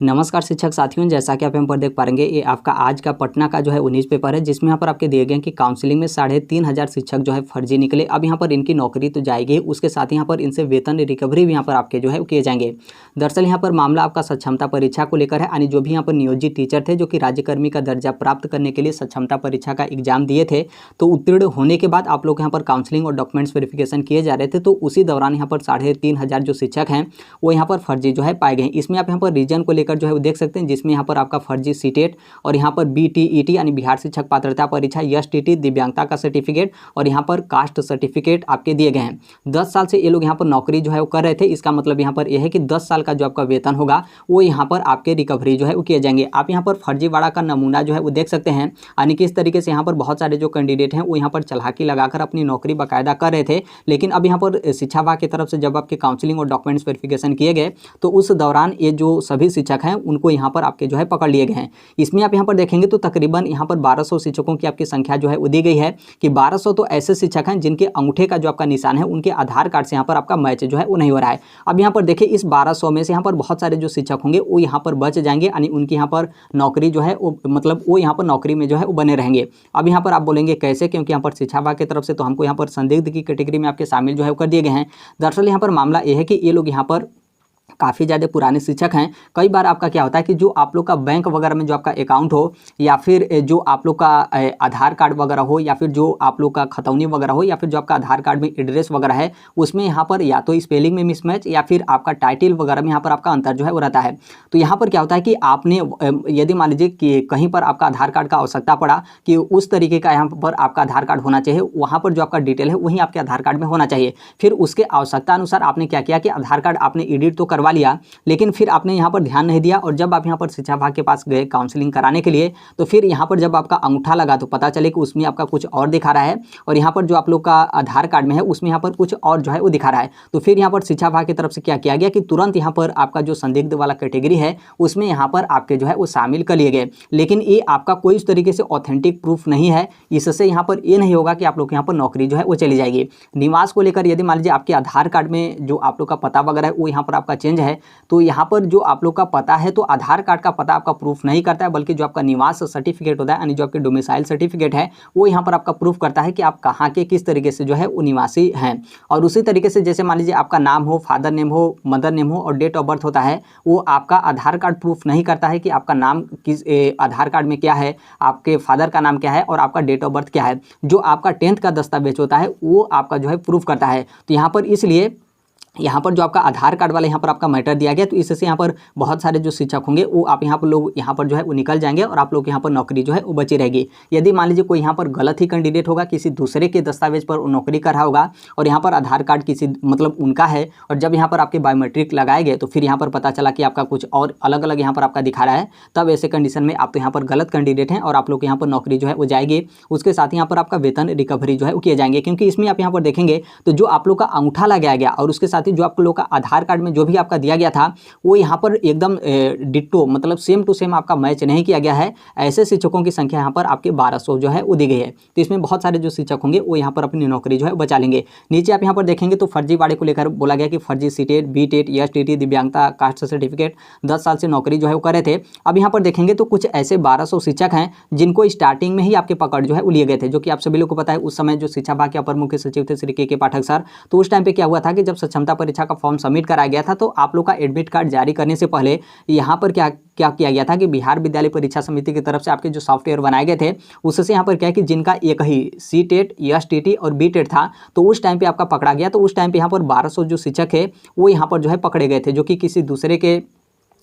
नमस्कार शिक्षक साथियों, जैसा कि आप यहाँ पर देख पा रहे हैं ये आपका आज का पटना का जो है 19 पेपर है, जिसमें यहाँ पर आपके दिए गए हैं कि काउंसलिंग में 3,500 शिक्षक जो है फर्जी निकले। अब यहाँ पर इनकी नौकरी तो जाएगी, उसके साथ यहाँ पर इनसे वेतन रिकवरी भी यहाँ पर आपके जो है किए जाएंगे। दरअसल यहाँ पर मामला आपका सक्षमता परीक्षा को लेकर है, यानी जो भी यहाँ पर नियोजित टीचर थे जो कि राज्यकर्मी का दर्जा प्राप्त करने के लिए सक्षमता परीक्षा का एग्जाम दिए थे, तो उत्तीर्ण होने के बाद आप लोग यहाँ पर काउंसलिंग और डॉक्यूमेंट्स वेरिफिकेशन किए जा रहे थे, तो उसी दौरान यहाँ पर 3,500 जो शिक्षक हैं वो यहाँ पर फर्जी जो है पाए गए। इसमें आप यहाँ पर रीजन को लेकर जो है वो देख सकते हैं, जिसमें यहाँ पर आपका फर्जी सीटेट और यहाँ पर बीटीईटी यानी बिहार शिक्षक पात्रता परीक्षा, एसटीटी दिव्यांगता का सर्टिफिकेट और यहाँ पर कास्ट सर्टिफिकेट आपके दिए गए हैं। 10 साल से ये लोग यहाँ पर नौकरी जो है वो कर रहे थे। इसका मतलब यहाँ पर यह है कि 10 साल का जो आपका वेतन होगा वो यहाँ पर आपके रिकवरी जो है वो किए जाएंगे। आप यहाँ पर फर्जीवाड़ा का नमूना जो है वो देख सकते हैं, यानी किस तरीके से यहाँ पर बहुत सारे जो कैंडिडेट हैं वो यहाँ पर चालाकी लगाकर अपनी नौकरी बाकायदा कर रहे थे। लेकिन अब यहाँ पर शिक्षा विभाग की तरफ से जब आपके काउंसलिंग और डॉक्यूमेंट्स वेरिफिकेशन किए गए तो उस दौरान ये जो सभी शिक्षक हैं उनको यहाँ पर आपके जो है पकड़ लिए गए हैं। इसमें आप यहाँ पर देखेंगे तो तकरीबन यहाँ पर 1200 शिक्षकों की आपकी संख्या जो है वो दी गई है कि 1200 तो ऐसे शिक्षक हैं जिनके अंगूठे का जो आपका निशान है उनके आधार कार्ड से यहाँ पर आपका मैच जो है वो नहीं हो रहा है। अब यहाँ पर देखिए इस 1200 में से यहाँ पर बहुत सारे जो शिक्षक होंगे वो यहाँ पर बच जाएंगे, यानी उनकी यहाँ पर नौकरी जो है वो यहाँ पर नौकरी में जो है वो बने रहेंगे। अब यहाँ पर आप बोलेंगे कैसे, क्योंकि यहाँ पर शिक्षा विभाग की तरफ से तो हमको यहाँ पर संदिग्ध की कैटेगरी में आपके शामिल जो है वो कर दिए गए हैं। दरअसल यहाँ पर मामला ये है कि ये लोग यहाँ पर काफ़ी ज़्यादा पुराने शिक्षक हैं। कई बार आपका क्या होता है कि जो आप लोग का बैंक वगैरह में जो आपका अकाउंट हो या फिर जो आप लोग का आधार कार्ड वगैरह हो या फिर जो आप लोग का खतौनी वगैरह हो या फिर जो आपका आधार कार्ड में एड्रेस वगैरह है उसमें यहाँ पर या तो स्पेलिंग में मिसमैच या फिर आपका टाइटल वगैरह में यहाँ पर आपका अंतर जो है वो रहता है। तो यहाँ पर क्या होता है कि आपने यदि मान लीजिए कि कहीं पर आपका आधार कार्ड का आवश्यकता पड़ा कि उस तरीके का यहाँ पर आपका आधार कार्ड होना चाहिए, वहाँ पर जो आपका डिटेल है वहीं आपके आधार कार्ड में होना चाहिए। फिर उसके आवश्यकता अनुसार आपने क्या किया कि आधार कार्ड आपने एडिट तो करवा लिया, लेकिन फिर आपने यहाँ पर ध्यान नहीं दिया और जब आप यहाँ पर शिक्षा विभाग के पास गए काउंसलिंग कराने के लिए तो फिर यहाँ पर जब आपका अंगूठा लगा तो पता चले कि उसमें आपका कुछ और दिखा रहा है और यहाँ पर जो आप लोग का आधार कार्ड में है उसमें यहाँ पर कुछ और जो है वो दिखा रहा है। तो फिर यहाँ पर शिक्षा विभाग की तरफ से क्या किया गया कि तुरंत यहाँ पर आपका जो संदिग्ध वाला कैटेगरी है उसमें यहाँ पर आपके जो है वो शामिल कर लिए गए। लेकिन ये आपका कोई इस तरीके से ऑथेंटिक प्रूफ नहीं है, इससे यहाँ पर ये नहीं होगा कि आप लोग यहाँ पर नौकरी जो है वो चली जाएगी। निवास को लेकर यदि मान लीजिए आपके आधार कार्ड में जो आप लोग का पता वगैरह है वो यहाँ पर आपका चेंज है, तो यहाँ पर जो आप लोग का पता है तो आधार कार्ड का पता आपका प्रूफ नहीं करता है, बल्कि जो आपका निवास सर्टिफिकेट होता है यानी जो आपके डोमिसाइल सर्टिफिकेट है वो यहाँ पर आपका प्रूफ करता है कि आप कहाँ के किस तरीके से जो है वो निवासी हैं। और उसी तरीके से जैसे मान लीजिए आपका नाम हो, फादर नेम हो, मदर नेम हो और डेट ऑफ बर्थ होता है, वो आपका आधार कार्ड प्रूफ नहीं करता है कि आपका नाम किस आधार कार्ड में क्या है, आपके फादर का नाम क्या है और आपका डेट ऑफ बर्थ क्या है। जो आपका 10th का दस्तावेज होता है वो आपका जो है प्रूफ करता है। तो यहाँ पर इसलिए यहाँ पर जो आपका आधार कार्ड वाला यहाँ पर आपका मैटर दिया गया, तो इससे यहाँ पर बहुत सारे जो शिक्षक होंगे वो आप यहाँ पर लोग यहाँ पर जो है वो निकल जाएंगे और आप लोग यहाँ पर नौकरी जो है वो बची रहेगी। यदि मान लीजिए कोई यहाँ पर गलत ही कैंडिडेट होगा, किसी दूसरे के दस्तावेज पर नौकरी कर रहा होगा और यहाँ पर आधार कार्ड किसी मतलब उनका है और जब यहाँ पर आपके बायोमेट्रिक लगाए गए तो फिर यहाँ पर पता चला कि आपका कुछ और अलग अलग यहाँ पर आपका दिखा रहा है, तब ऐसे कंडीशन में आप तो यहाँ पर गलत कैंडिडेट हैं और आप लोग यहाँ पर नौकरी जो है वो जाएगी। उसके साथ यहाँ पर आपका वेतन रिकवरी जो है वो किए जाएंगे, क्योंकि इसमें आप यहाँ पर देखेंगे तो जो आप लोग का अंगूठा लगाया गया और उसके साथ ही जो आप लोग का आधार कार्ड में जो भी आपका दिया गया था वो यहाँ पर एकदम डिट्टो मतलब सेम टू सेम आपका मैच नहीं किया गया है। ऐसे शिक्षकों की संख्या यहाँ पर आपके 1200 जो है वो दी गई है। तो इसमें बहुत सारे जो शिक्षक होंगे वो यहाँ पर अपनी नौकरी जो है बचा लेंगे। नीचे आप यहाँ पर देखेंगे तो फर्जीवाड़े को लेकर बोला गया कि फर्जी सीटेट, बीटेट, एसटीटी दिव्यांगता, कास्ट सर्टिफिकेट 10 साल से नौकरी जो है वो कर रहे थे। अब यहाँ पर देखेंगे तो कुछ ऐसे 1200 शिक्षक हैं जिनको स्टार्टिंग में ही आपके पकड़ जो है वो लिए गए थे, जो कि आप सभी लोग को पता है। उस समय जो शिक्षा विभाग के अपर मुख्य सचिव थे श्री के पाठक सर, तो उस टाइम पे क्या हुआ था कि जब सक्षमता परीक्षा का फॉर्म सबमिट कराया गया था तो आप लोग का एडमिट कार्ड जारी करने से पहले यहाँ पर क्या किया गया था कि बिहार विद्यालय परीक्षा समिति की तरफ से आपके जो सॉफ्टवेयर बनाए गए थे उससे यहाँ पर क्या है कि जिनका एक ही सीटेट, एसटीटी और बीटेट था, तो उस टाइम पे आपका पकड़ा गया। तो उस टाइम पे यहाँ पर 1200 जो शिक्षक है वो यहाँ पर जो है पकड़े गए थे, जो कि किसी दूसरे के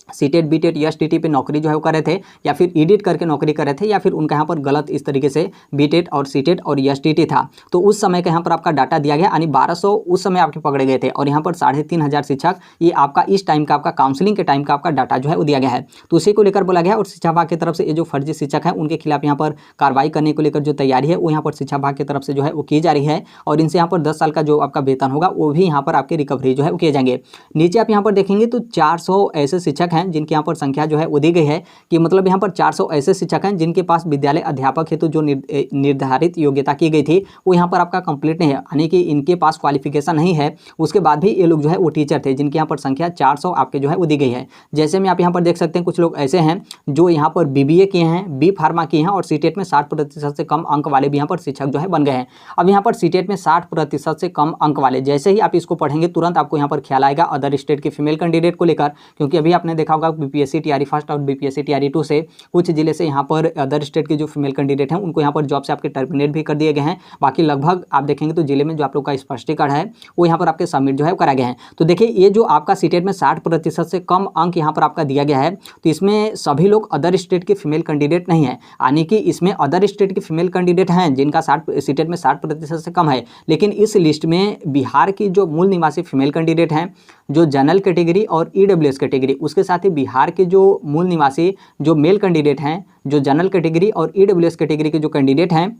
सीटेट, बीटेट, एसटीटी पे नौकरी जो है वो कर रहे थे या फिर एडिट करके नौकरी कर रहे थे या फिर उनका यहाँ पर गलत इस तरीके से बीटेट और सीटेट और एसटीटी था। तो उस समय का यहाँ पर आपका डाटा दिया गया, यानी 1200 उस समय आपके पकड़े गए थे और यहाँ पर 3,500 शिक्षक ये आपका इस टाइम का आपका काउंसलिंग के टाइम का आपका डाटा जो है वो दिया गया है। तो उसी को लेकर बोला गया और शिक्षा विभाग की तरफ से ये जो फर्जी शिक्षक हैं उनके खिलाफ यहाँ पर कार्रवाई करने को लेकर जो तैयारी है वो यहाँ पर शिक्षा विभाग की तरफ से जो है वो की जा रही है और इनसे यहाँ पर 10 साल का जो आपका वेतन होगा वो भी यहाँ पर आपके रिकवरी जो है वो किए जाएंगे। नीचे आप यहाँ पर देखेंगे तो 400 ऐसे शिक्षक हैं हैं जिनकी यहाँ पर संख्या जो है वो दी गई है कि मतलब यहाँ पर 400 ऐसे शिक्षक हैं जिनके पास विद्यालय अध्यापक हेतु जो निर्धारित योग्यता की गई थी वो यहाँ पर आपका कंप्लीट नहीं है, यानी कि इनके पास क्वालिफिकेशन नहीं है। उसके बाद भी ये लोग जो है वो टीचर थे जिनकी यहाँ पर संख्या 400 आपके जो है वो दी गई है। जैसे में आप यहाँ पर देख सकते हैं कुछ लोग ऐसे हैं जो यहाँ पर BBA किए हैं, बी फार्मा किए हैं और सीटेट में 60% से कम अंक वाले भी यहाँ पर शिक्षक जो है बन गए हैं। अब यहाँ पर सीटेट में 60% से कम अंक वाले, जैसे ही आप इसको पढ़ेंगे तुरंत आपको यहाँ पर ख्याल आएगा अदर स्टेट के फीमेल कैंडिडेट को लेकर, क्योंकि अभी आपने देखा होगा BPSC TRE फर्स्ट और BPSC TRE 2 से कुछ जिले से यहाँ पर अदर स्टेट के जो फीमेल कैंडिडेट हैं उनको यहाँ पर जॉब से आपके टर्मिनेट भी कर दिए गए हैं। बाकी लगभग आप देखेंगे तो जिले में जो आप लोग का स्पष्टीकरण है वो यहाँ पर आपके सबमिट जो है करा गया है। तो देखिए ये जो आपका सीटेट में 60% से कम अंक यहाँ पर आपका दिया गया है, तो इसमें सभी लोग अदर स्टेट के फीमेल कैंडिडेट नहीं है, यानी कि इसमें अदर स्टेट के फीमेल कैंडिडेट हैं जिनका सीटेट में 60% से कम है। लेकिन इस लिस्ट में बिहार की जो मूल निवासी फीमेल कैंडिडेट हैं, जो जनरल कैटेगरी और EWS कैटेगरी, उसके साथ ही बिहार के जो मूल निवासी जो मेल कैंडिडेट हैं, जो जनरल कैटेगरी और EWS कैटेगरी के जो कैंडिडेट हैं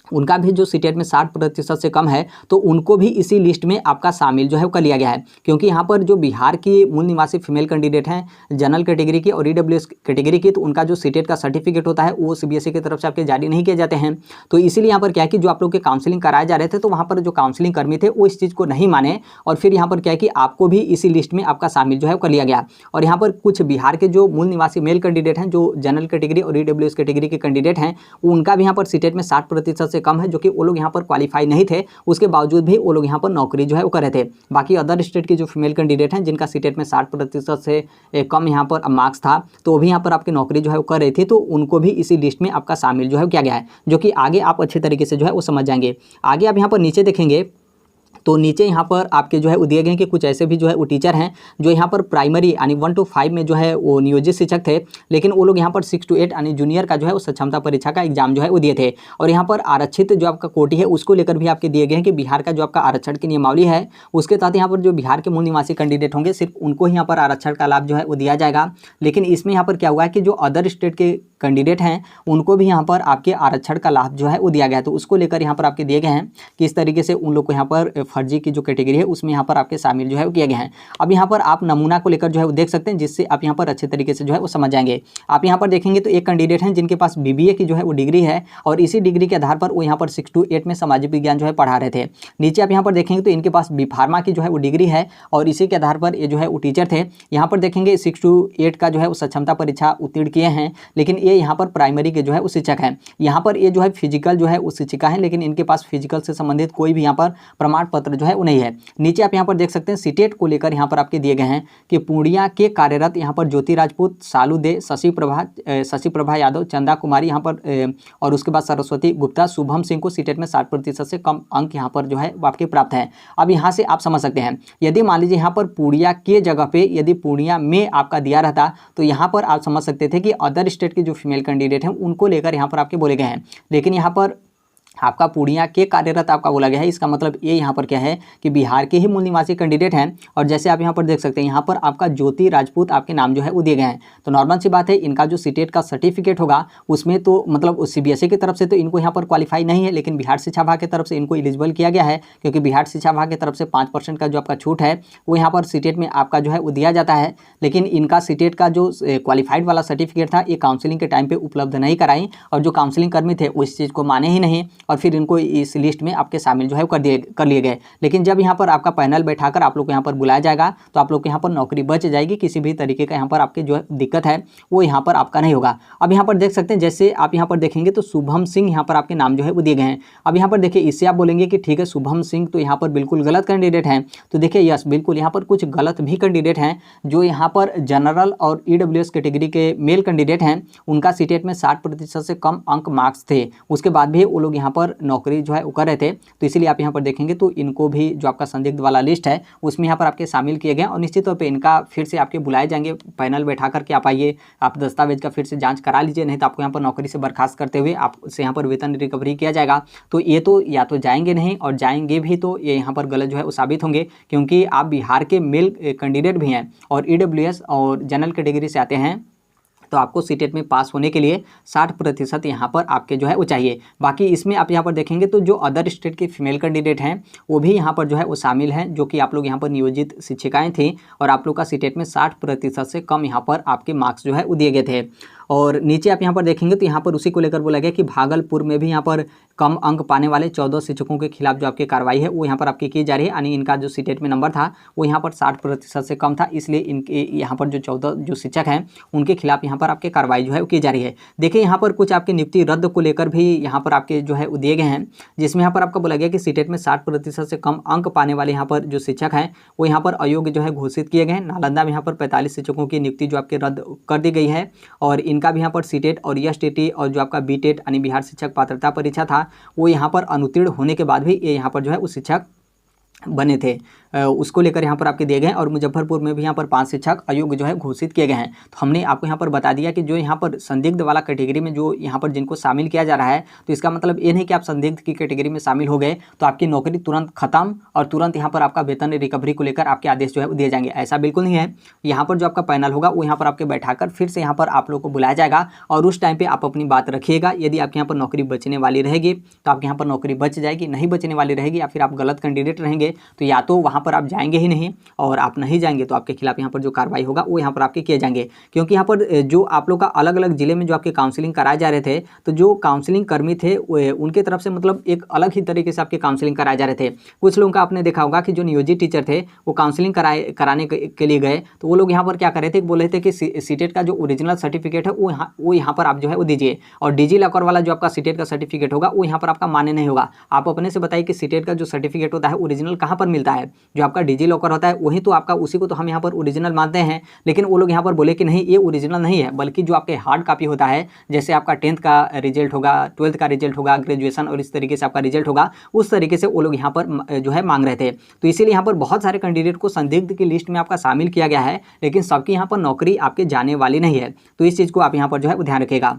उनका भी जो सीटेट में 60% से कम है, तो उनको भी इसी लिस्ट में आपका शामिल जो है कर लिया गया है। क्योंकि यहाँ पर जो बिहार की मूल निवासी फीमेल कैंडिडेट हैं जनरल कैटेगरी की और EWS कैटेगरी की, तो उनका जो सीटेट का सर्टिफिकेट होता है वो CBSE की तरफ से आपके जारी नहीं किए जाते हैं। तो इसीलिए यहाँ पर क्या है कि जो आप लोग के काउंसलिंग कराए जा रहे थे तो वहाँ पर जो काउंसलिंग कर्मी थे वो इस चीज़ को नहीं माने और फिर यहाँ पर क्या है कि आपको भी इसी लिस्ट में आपका शामिल जो है कर लिया गया। और यहाँ पर कुछ बिहार के जो मूल निवासी मेल कैंडिडेट हैं, जो जनरल कैटेगरी और EWS कैटेगरी के कैंडिडेट हैं, उनका भी यहाँ पर सीटेट में 60% से कम है, जो कि वो लोग यहाँ पर क्वालिफाई नहीं थे। उसके बावजूद भी वो लोग यहाँ पर नौकरी जो है वो कर रहे थे। बाकी अदर स्टेट के जो फीमेल कैंडिडेट हैं जिनका सीटेट में 60% से कम यहाँ पर मार्क्स था, तो वो भी यहाँ पर आपकी नौकरी जो है वो कर रही थी, तो उनको भी इसी लिस्ट में आपका शामिल जो है किया गया है, जो कि आगे आप अच्छे तरीके से जो है वो समझ जाएंगे। आगे आप यहाँ पर नीचे देखेंगे तो नीचे यहाँ पर आपके जो है वो दिए गए हैं कि कुछ ऐसे भी जो है वो टीचर हैं जो यहाँ पर प्राइमरी यानी 1 to 5 में जो है वो नियोजित शिक्षक थे, लेकिन वो लोग यहाँ पर 6 to 8 यानी जूनियर का जो है वो सक्षमता परीक्षा का एग्जाम जो है वो दिए थे। और यहाँ पर आरक्षित जो आपका कोटि है उसको लेकर भी आपके दिए गए हैं कि बिहार का जो आपका आरक्षण की नियमावली है उसके तहत यहाँ पर जो बिहार के मूल निवासी कैंडिडेट होंगे सिर्फ उनको ही यहाँ पर आरक्षण का लाभ जो है वो दिया जाएगा। लेकिन इसमें यहाँ पर क्या हुआ है कि जो अदर स्टेट के कैंडिडेट हैं उनको भी यहाँ पर आपके आरक्षण का लाभ जो है वो दिया गया है। तो उसको लेकर यहाँ पर आपके दिए गए हैं कि इस तरीके से उन लोग को यहाँ पर फर्जी की जो कैटेगरी है उसमें यहाँ पर आपके शामिल जो है वो किया गया है। अब यहाँ पर आप नमूना को लेकर जो है वो देख सकते हैं, जिससे आप यहाँ पर अच्छे तरीके से जो है वो समझ जाएंगे। आप यहाँ पर देखेंगे तो एक कैंडिडेट हैं जिनके पास BBA की जो है वो डिग्री है और इसी डिग्री के आधार पर वो यहाँ पर 6 to 8 में सामाजिक विज्ञान जो है पढ़ा रहे थे। नीचे आप यहाँ पर देखेंगे तो इनके पास B फार्मा की जो है वो डिग्री है और इसी के आधार पर ये जो है वो टीचर थे। यहाँ पर देखेंगे 6 to 8 का जो है वो सक्षमता परीक्षा उत्तीर्ण किए हैं, लेकिन ये यहाँ पर प्राइमरी के जो है वो शिक्षक हैं। यहाँ पर ये जो है फिजिकल जो है वो शिक्षिका है, लेकिन इनके पास फिजिकल से संबंधित कोई भी यहाँ पर प्रमाण पत्र जो है वो नहीं है। नीचे आप यहाँ पर देख सकते हैं सीटेट को लेकर यहाँ पर आपके दिए गए हैं कि पूर्णिया के कार्यरत यहाँ पर ज्योति राजपूत, सालू दे, शशि प्रभा यादव, चंदा कुमारी यहाँ पर और उसके बाद सरस्वती गुप्ता, शुभम सिंह को सीटेट में 60% से कम अंक यहाँ पर जो है आपके प्राप्त हैं। अब यहाँ से आप समझ सकते हैं, यदि मान लीजिए यहाँ पर पूर्णिया के जगह पे यदि पूर्णिया में आपका दिया रहता तो यहाँ पर आप समझ सकते थे कि अदर स्टेट के जो फीमेल कैंडिडेट हैं उनको लेकर यहाँ पर आपके बोले गए हैं, लेकिन यहाँ पर आपका पूर्णिया के कार्यरत आपका बोला गया है। इसका मतलब ये यहाँ पर क्या है कि बिहार के ही मूल निवासी कैंडिडेट हैं। और जैसे आप यहाँ पर देख सकते हैं यहाँ पर आपका ज्योति राजपूत आपके नाम जो है वो दिए गए हैं। तो नॉर्मल सी बात है, इनका जो सीटेट का सर्टिफिकेट होगा उसमें तो मतलब CBSE की तरफ से तो इनको यहाँ पर क्वालिफाई नहीं है, लेकिन बिहार शिक्षा विभाग की तरफ से इनको एलिजिबल किया गया है, क्योंकि बिहार शिक्षा विभाग की तरफ से 5% का जो आपका छूट है वो यहाँ पर सीटेट में आपका जो है वो दिया जाता है। लेकिन इनका सीटेट का जो क्वालिफाइड वाला सर्टिफिकेट था ये काउंसिलिंग के टाइम पर उपलब्ध नहीं कराई और जो काउंसिलिंग कर्मी थे वो इस चीज़ को माने ही नहीं और फिर इनको इस लिस्ट में आपके शामिल जो है कर लिए गए। लेकिन जब यहाँ पर आपका पैनल बैठाकर आप लोग को यहाँ पर बुलाया जाएगा तो आप लोग को यहाँ पर नौकरी बच जाएगी, किसी भी तरीके का यहाँ पर आपके जो दिक्कत है वो यहाँ पर आपका नहीं होगा। अब यहाँ पर देख सकते हैं, जैसे आप यहाँ पर देखेंगे तो शुभम सिंह यहाँ पर आपके नाम जो है वो दिए गए हैं। अब यहाँ पर देखिए, इससे आप बोलेंगे कि ठीक है शुभम सिंह तो यहाँ पर बिल्कुल गलत कैंडिडेट हैं, तो देखिए यस बिल्कुल यहाँ पर कुछ गलत भी कैंडिडेट हैं जो यहाँ पर जनरल और EWS कैटेगरी के मेल कैंडिडेट हैं, उनका सीटेट में 60% से कम अंक मार्क्स थे, उसके बाद भी वो लोग यहाँ पर नौकरी जो है वो कर रहे थे। तो इसीलिए आप यहाँ पर देखेंगे तो इनको भी जो आपका संदिग्ध वाला लिस्ट है उसमें यहाँ पर आपके शामिल किए गए और निश्चित तौर पे इनका फिर से आपके बुलाए जाएंगे पैनल बैठा करके। आप आइए, आप दस्तावेज का फिर से जांच करा लीजिए, नहीं तो आपको यहाँ पर नौकरी से बर्खास्त करते हुए आपसे यहाँ पर वेतन रिकवरी किया जाएगा। तो ये तो या तो जाएंगे नहीं, और जाएंगे भी तो ये यहाँ पर गलत जो है वो साबित होंगे, क्योंकि आप बिहार के मेल कैंडिडेट भी हैं और EWS और जनरल कैटेगरी से आते हैं, तो आपको सीटेट में पास होने के लिए 60% यहाँ पर आपके जो है वो चाहिए। बाकी इसमें आप यहाँ पर देखेंगे तो जो अदर स्टेट के फीमेल कैंडिडेट हैं वो भी यहाँ पर जो है वो शामिल हैं, जो कि आप लोग यहाँ पर नियोजित शिक्षिकाएं थी और आप लोग का सीटेट में 60% से कम यहाँ पर आपके मार्क्स जो है वो दिए गए थे। और नीचे आप यहाँ पर देखेंगे तो यहाँ पर उसी को लेकर बोला गया कि भागलपुर में भी यहाँ पर कम अंक पाने वाले 14 शिक्षकों के खिलाफ जो आपकी कार्रवाई है वो यहाँ पर आपकी की जा रही है, यानी इनका जो सीटेट में नंबर था वो यहाँ पर 60% से कम था, इसलिए इनके यहाँ पर जो 14 जो शिक्षक हैं उनके खिलाफ यहाँ पर आपके कार्रवाई जो है वो की जा रही है। देखिए यहाँ पर कुछ आपकी नियुक्ति रद्द को लेकर भी यहाँ पर आपके जो है वो दिए गए हैं, जिसमें यहाँ पर आपको बोला गया कि सीटेट में 60% से कम अंक पाने वाले यहाँ पर जो शिक्षक हैं वो यहाँ पर अयोग्य जो है घोषित किए गए हैं। नालंदा में यहाँ पर 45 शिक्षकों की नियुक्ति जो आपके रद्द कर दी गई है और इनका भी यहाँ पर सीटेट और एसटीटी और जो आपका बीटेट यानी बिहार शिक्षक पात्रता परीक्षा था वो यहाँ पर अनुत्तीर्ण होने के बाद भी ये यहाँ पर जो है वो शिक्षक बने थे, उसको लेकर यहाँ पर आपके दिए गए हैं। और मुजफ्फरपुर में भी यहाँ पर 5 शिक्षक अयोग्य जो है घोषित किए गए हैं। तो हमने आपको यहाँ पर बता दिया कि जो यहाँ पर संदिग्ध वाला कैटेगरी में जो यहाँ पर जिनको शामिल किया जा रहा है, तो इसका मतलब ये नहीं कि आप संदिग्ध की कैटेगरी में शामिल हो गए तो आपकी नौकरी तुरंत खत्म और तुरंत यहाँ पर आपका वेतन रिकवरी को लेकर आपके आदेश जो है दिए जाएंगे, ऐसा बिल्कुल नहीं है। यहाँ पर जो आपका पैनल होगा वो यहाँ पर आपके बैठाकर फिर से यहाँ पर आप लोग को बुलाया जाएगा और उस टाइम पर आप अपनी बात रखिएगा। यदि आपके यहाँ पर नौकरी बचने वाली रहेगी तो आपके यहाँ पर नौकरी बच जाएगी, नहीं बचने वाली रहेगी या फिर आप गलत कैंडिडेट रहेंगे तो या तो वहाँ पर आप जाएंगे ही नहीं और आप नहीं जाएंगे तो आपके खिलाफ यहाँ पर जो कार्रवाई होगा वो यहाँ पर आपके किए जाएंगे। क्योंकि यहाँ पर जो आप लोग का अलग अलग जिले में जो आपके काउंसलिंग कराए जा रहे थे, तो जो काउंसलिंग कर्मी थे उनके तरफ से मतलब एक अलग ही तरीके से आपके काउंसलिंग कराए जा रहे थे। कुछ लोगों का आपने देखा होगा कि जो नियोजित टीचर थे वो काउंसलिंग कराने के लिए गए तो वो लोग यहाँ पर क्या कर रहे थे, बोल रहे थे कि सीटेट का जो ओरिजिनल सर्टिफिकेट है वो यहाँ पर आप जो है वो दीजिए और डिजी लॉकर वाला जो आपका सीटेट का सर्टिफिकेट होगा वो यहाँ पर आपका मान्य नहीं होगा। आप अपने से बताइए कि सीटेट का जो सर्टिफिकेट होता है ओरिजिनल कहाँ पर मिलता है, जो आपका डिजी लॉकर होता है वही तो आपका, उसी को तो हम यहाँ पर ओरिजिनल मानते हैं। लेकिन वो लोग यहाँ पर बोले कि नहीं ये ओरिजिनल नहीं है, बल्कि जो आपके हार्ड कॉपी होता है, जैसे आपका 10th का रिजल्ट होगा, 12th का रिजल्ट होगा, ग्रेजुएशन और इस तरीके से आपका रिजल्ट होगा, उस तरीके से वो लोग यहाँ पर जो है मांग रहे थे। तो इसीलिए यहाँ पर बहुत सारे कैंडिडेट को संदिग्ध की लिस्ट में आपका शामिल किया गया है, लेकिन सबकी यहाँ पर नौकरी आपके जाने वाली नहीं है। तो इस चीज़ को आप यहाँ पर जो है ध्यान रखिएगा।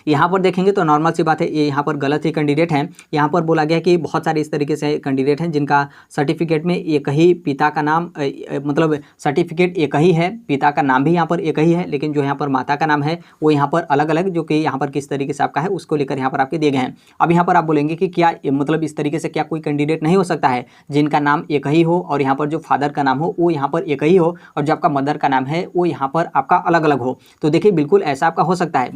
यहाँ पर देखेंगे तो नॉर्मल सी बात है, ये यहाँ पर गलत ही कैंडिडेट हैं। यहाँ पर बोला गया कि बहुत सारे इस तरीके से कैंडिडेट हैं जिनका सर्टिफिकेट में एक ही पिता का नाम मतलब सर्टिफिकेट एक ही है, पिता का नाम भी यहाँ पर एक ही है, लेकिन जो यहाँ पर माता का नाम है वो यहाँ पर अलग अलग, जो कि यहाँ पर किस तरीके से आपका है उसको लेकर यहाँ पर आपके दिए गए हैं। अब यहाँ पर आप बोलेंगे कि क्या मतलब इस तरीके से क्या कोई कैंडिडेट नहीं हो सकता है जिनका नाम एक ही हो और यहाँ पर जो फादर का नाम हो वो यहाँ पर एक ही हो और जो आपका मदर का नाम है वो यहाँ पर आपका अलग अलग हो? तो देखिए बिल्कुल ऐसा आपका हो सकता है।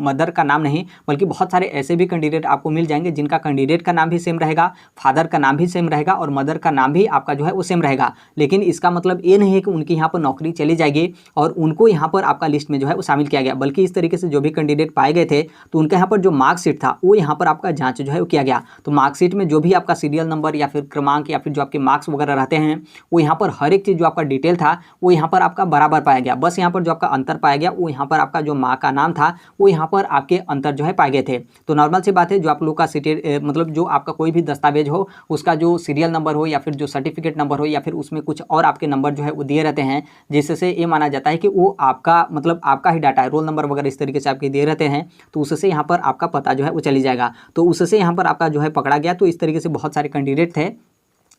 मदर का नाम नहीं बल्कि बहुत सारे ऐसे भी कैंडिडेट आपको मिल जाएंगे जिनका कैंडिडेट का नाम भी सेम रहेगा, फादर का नाम भी सेम रहेगा और मदर का नाम भी आपका जो है वो सेम रहेगा। लेकिन इसका मतलब ये नहीं है कि उनकी यहाँ पर नौकरी चली जाएगी और उनको यहाँ पर आपका लिस्ट में जो है वो शामिल किया गया, बल्कि इस तरीके से जो भी कैंडिडेट पाए गए थे तो उनका यहाँ पर जो मार्कशीट था वो यहाँ पर आपका जाँच जो है वो किया गया। तो मार्कशीट में जो भी आपका सीरियल नंबर या फिर क्रमांक या फिर जो आपके मार्क्स वगैरह रहते हैं वो यहाँ पर हर एक चीज़ जो आपका डिटेल था वो यहाँ पर आपका बराबर पाया गया। बस यहाँ पर जो आपका अंतर पाया गया वो यहाँ पर आपका जो माँ का नाम था वो यहाँ पर आपके अंतर जो है पाए गए थे। तो नॉर्मल सी बात है, जो आप लोग का सीटेट मतलब जो आपका कोई भी दस्तावेज हो उसका जो सीरियल नंबर हो या फिर जो सर्टिफिकेट नंबर हो या फिर उसमें कुछ और आपके नंबर जो है वो दिए रहते हैं, जिससे ये माना जाता है कि वो आपका मतलब आपका ही डाटा है, रोल नंबर वगैरह इस तरीके से आपके दिए रहते हैं, तो उससे यहाँ पर आपका पता जो है वो चली जाएगा। तो उससे यहाँ पर आपका जो है पकड़ा गया। तो इस तरीके से बहुत सारे कैंडिडेट थे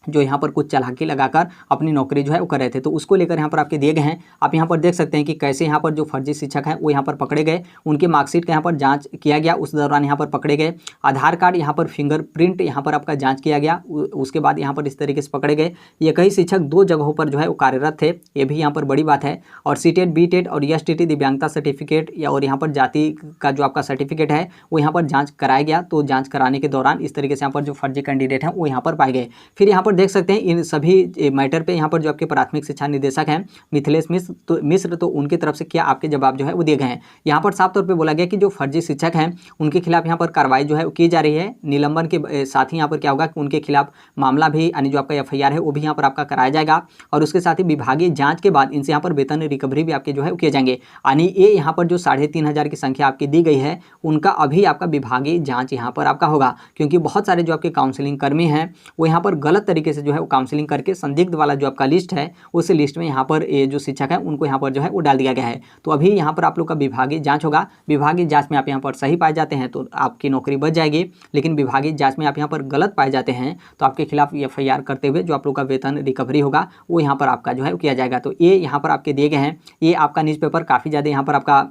जो यहाँ पर कुछ चालाकी लगाकर अपनी नौकरी जो है वो कर रहे थे, तो उसको लेकर यहाँ पर आपके दिए गए हैं। आप यहाँ पर देख सकते हैं कि कैसे यहाँ पर जो फर्जी शिक्षक हैं वो यहाँ पर पकड़े गए, उनके मार्कशीट का यहाँ पर जांच किया गया, उस दौरान यहाँ पर पकड़े गए। आधार कार्ड यहाँ पर फिंगरप्रिंट यहाँ पर आपका जांच किया गया, उसके बाद यहाँ पर इस तरीके से पकड़े गए। ये कई शिक्षक 2 जगहों पर जो है वो कार्यरत थे, ये भी यहाँ पर बड़ी बात है। और सीटेट, बीटेट और एसटीटी दिव्यांगता सर्टिफिकेट या और यहाँ पर जाति का जो आपका सर्टिफिकेट है वो यहाँ पर जाँच कराया गया। तो जाँच कराने के दौरान इस तरीके से यहाँ पर जो फर्जी कैंडिडेट हैं वो यहाँ पर पाए गए। फिर यहाँ पर देख सकते हैं इन सभी मैटर पे यहाँ पर जो आपके प्राथमिक शिक्षा निदेशक हैं मिथिलेश मिश्र, तो उनकी तरफ से क्या आपके जवाब जो है वो दिए गए हैं। यहाँ पर साफ तौर पे बोला गया कि जो फर्जी शिक्षक हैं उनके खिलाफ यहाँ पर कार्रवाई जो है वो की जा रही है। निलंबन के साथ ही यहाँ पर क्या होगा कि उनके खिलाफ मामला भी यानी जो आपका एफआईआर है वो भी यहाँ पर आपका कराया जाएगा और उसके साथ ही विभागीय जाँच के बाद इनसे यहाँ पर वेतन रिकवरी भी आपके जो है वो किए जाएंगे। यानी ये यहाँ पर जो 3,500 की संख्या आपकी दी गई है उनका अभी आपका विभागीय जाँच यहाँ पर आपका होगा, क्योंकि बहुत सारे जो आपके काउंसलिंग कर्मी हैं वो यहाँ पर गलत तरीके से जो है वो काउंसलिंग करके संदिग्ध वाला जो आपका लिस्ट है उस लिस्ट में यहाँ पर ये जो शिक्षक है उनको यहाँ पर जो है वो डाल दिया गया है। तो अभी यहाँ पर आप लोग का विभागीय जाँच होगा। विभागीय जाँच में आप यहाँ पर सही पाए जाते हैं तो आपकी नौकरी बच जाएगी, लेकिन विभागीय जाँच में आप यहाँ पर गलत पाए जाते हैं तो आपके खिलाफ FIR करते हुए जो आप लोग का वेतन रिकवरी होगा वो यहाँ पर आपका जो है किया जाएगा। तो ये यहाँ पर आपके दिए गए हैं। ये आपका न्यूज़पेपर काफ़ी ज़्यादा यहाँ पर आपका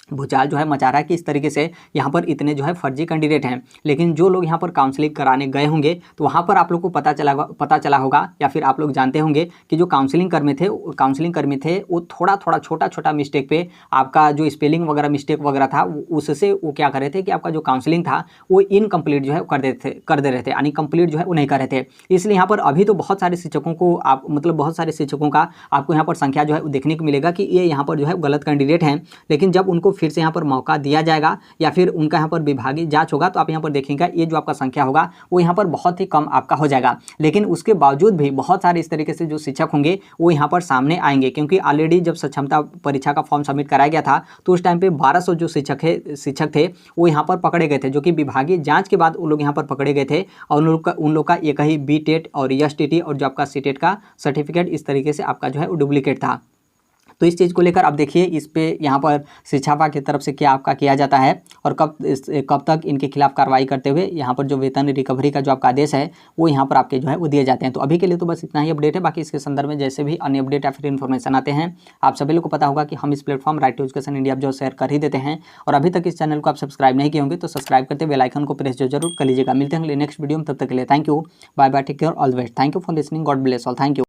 भूचाल जो है मचा रहा है कि इस तरीके से यहाँ पर इतने जो है फर्जी कैंडिडेट हैं। लेकिन जो लोग यहाँ पर काउंसलिंग कराने गए होंगे तो वहाँ पर आप लोग को पता चला होगा या फिर आप लोग जानते होंगे कि जो काउंसलिंग कर्मी थे वो थोड़ा छोटा मिस्टेक पे आपका जो स्पेलिंग वगैरह मिस्टेक वगैरह था उससे वो क्या कर रहे थे कि आपका जो काउंसलिंग था वो इनकम्प्लीट जो है कर दे रहे थे, यानी कंप्लीट जो है वो नहीं कर रहे थे। इसलिए यहाँ पर अभी तो बहुत सारे शिक्षकों को बहुत सारे शिक्षकों का आपको यहाँ पर संख्या जो है देखने को मिलेगा कि ये यहाँ पर जो है गलत कैंडिडेट हैं। लेकिन जब उनको फिर से यहाँ पर मौका दिया जाएगा या फिर उनका यहाँ पर विभागीय जांच होगा तो आप यहाँ पर देखेंगे ये जो आपका संख्या होगा वो यहाँ पर बहुत ही कम आपका हो जाएगा। लेकिन उसके बावजूद भी बहुत सारे इस तरीके से जो शिक्षक होंगे वो यहाँ पर सामने आएंगे, क्योंकि ऑलरेडी जब सक्षमता परीक्षा का फॉर्म सबमिट कराया गया था तो उस टाइम पे 1200 जो शिक्षक थे वो यहाँ पर पकड़े गए थे, जो कि विभागीय जाँच के बाद वो लोग यहाँ पर पकड़े गए थे और उन लोग का एक ही BTET और STT और जो आपका CTET का सर्टिफिकेट इस तरीके से आपका जो है वो डुप्लीकेट था। तो इस चीज़ को लेकर आप देखिए इस पे यहाँ पर शिक्षा विभाग की तरफ से क्या आपका किया जाता है और कब तक इनके खिलाफ कार्रवाई करते हुए यहाँ पर जो वेतन रिकवरी का जो आपका आदेश है वो यहाँ पर आपके जो है वो दिए जाते हैं। तो अभी के लिए तो बस इतना ही अपडेट है। बाकी इसके संदर्भ में जैसे भी अन्य अपडेट या फिर इन्फॉर्मेशन आते हैं आप सभी लोग को पता होगा कि हम इस platform right to education India जो शेयर कर ही देते हैं। और अभी तक इस चैनल को आप सब्सक्राइब नहीं किए होंगे तो सब्सक्राइब करते बेल आइकन को प्रेस जरूर कर लीजिएगा। मिलते हैं नेक्स्ट वीडियो में, तब तक के लिए thank you, bye bye, take care, all the best. Thank you for listening, God bless all, thank you.